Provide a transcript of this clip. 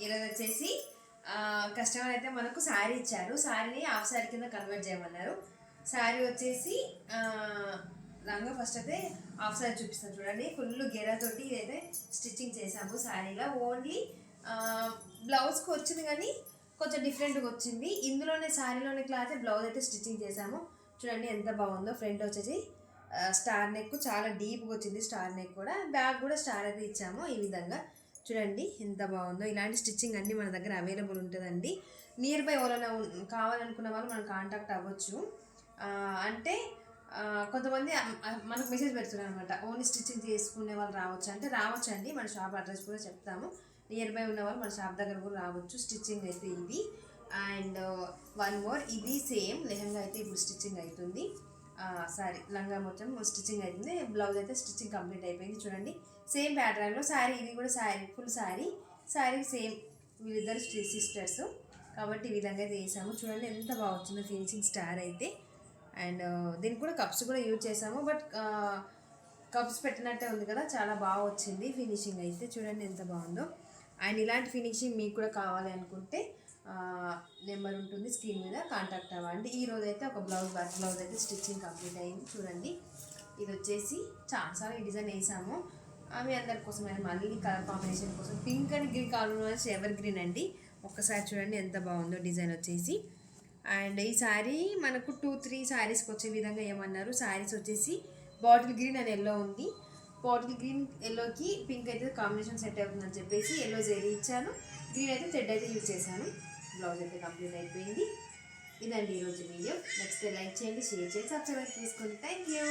ఈరోజు వచ్చేసి కస్టమర్ అయితే మనకు శారీ ఇచ్చారు. శారీని హాఫ్ శారీ కింద కన్వర్ట్ చేయమన్నారు. శారీ వచ్చేసి లంగా ఫస్ట్ అయితే హాఫ్ శారీ చూపిస్తాను చూడండి. ఫుల్ గెరతోటి ఇదైతే స్టిచ్చింగ్ చేసాము శారీలో. ఓన్లీ బ్లౌజ్కి వచ్చింది కానీ కొంచెం డిఫరెంట్గా వచ్చింది. ఇందులోనే శారీలోనే క్లాత్ బ్లౌజ్ అయితే స్టిచ్చింగ్ చేసాము. చూడండి ఎంత బాగుందో. ఫ్రంట్ వచ్చేసి స్టార్ నెక్ చాలా డీప్గా వచ్చింది. స్టార్ నెక్ కూడా, బ్యాక్ కూడా స్టార్ అయితే ఇచ్చాము. ఈ విధంగా చూడండి ఎంత బాగుందో. ఇలాంటి స్టిచ్చింగ్ అన్నీ మన దగ్గర అవైలబుల్ ఉంటుందండి. నియర్ బై ఎవరైనా కావాలనుకున్న వాళ్ళు మనం కాంటాక్ట్ అవ్వచ్చు. అంటే కొంతమంది మనకు మెసేజ్ పెడుతున్నారు అనమాట, ఓన్లీ స్టిచ్చింగ్ చేసుకునే వాళ్ళు రావచ్చు అంటే రావచ్చండి. మన షాప్ అడ్రస్ కూడా చెప్తాము. నియర్ బై ఉన్న వాళ్ళు మన షాప్ దగ్గర కూడా రావచ్చు. స్టిచ్చింగ్ అయితే ఇది. అండ్ వన్ మోర్, ఇది సేమ్ లెహంగా అయితే ఇప్పుడు స్టిచ్చింగ్ అవుతుంది. సారీ లంగా మొత్తం స్టిచ్చింగ్ అవుతుంది. బ్లౌజ్ అయితే స్టిచ్చింగ్ కంప్లీట్ అయిపోయింది. చూడండి సేమ్ ప్యాటర్న్లో శారీ. ఇది కూడా శారీ ఫుల్ శారీ సేమ్. వీళ్ళిద్దరు సిస్టర్స్ కాబట్టి ఈ విధంగా అయితే వేసాము. చూడండి ఎంత బాగా వచ్చిందో ఫినిషింగ్ స్టార్ అయితే. అండ్ దీనికి కూడా కప్స్ కూడా యూజ్ చేసాము. బట్ కప్స్ పెట్టినట్టే ఉంది కదా, చాలా బాగా వచ్చింది ఫినిషింగ్ అయితే. చూడండి ఎంత బాగుందో. అండ్ ఇలాంటి ఫినిషింగ్ మీకు కూడా కావాలి అనుకుంటే నెంబర్ ఉంటుంది స్క్రీన్ మీద, కాంటాక్ట్ అవ్వండి. ఈరోజు అయితే ఒక వర్క్ బ్లౌజ్ అయితే స్టిచ్చింగ్ కంప్లీట్ అయింది. చూడండి ఇది వచ్చేసి చాలాసార్లు ఈ డిజైన్ వేసాము. మీ అందరి కోసం మళ్ళీ కలర్ కాంబినేషన్ కోసం pink and green combination ever green అండి. ఒక్కసారి చూడండి ఎంత బాగుందో డిజైన్ వచ్చేసి. అండ్ ఈ శారీ మనకు 2-3 శారీస్కి వచ్చే విధంగా ఏమన్నారు. శారీస్ వచ్చేసి బాటిల్ గ్రీన్ అండ్ ఎల్లో ఉంది. బాటిల్ గ్రీన్ ఎల్లోకి పింక్ అయితే కాంబినేషన్ సెట్ అవుతుందని చెప్పేసి ఎల్లో జరీ ఇచ్చాను. గ్రీన్ అయితే థ్రెడ్ అయితే యూజ్ చేశాను. బ్లౌజ్ అయితే కంప్లీట్ అయిపోయింది. ఇదండి ఈరోజు వీడియో. నెక్స్ట్ లైక్ చేయండి, షేర్ చేయండి, సబ్స్క్రైబ్ చేసుకోండి. Thank you.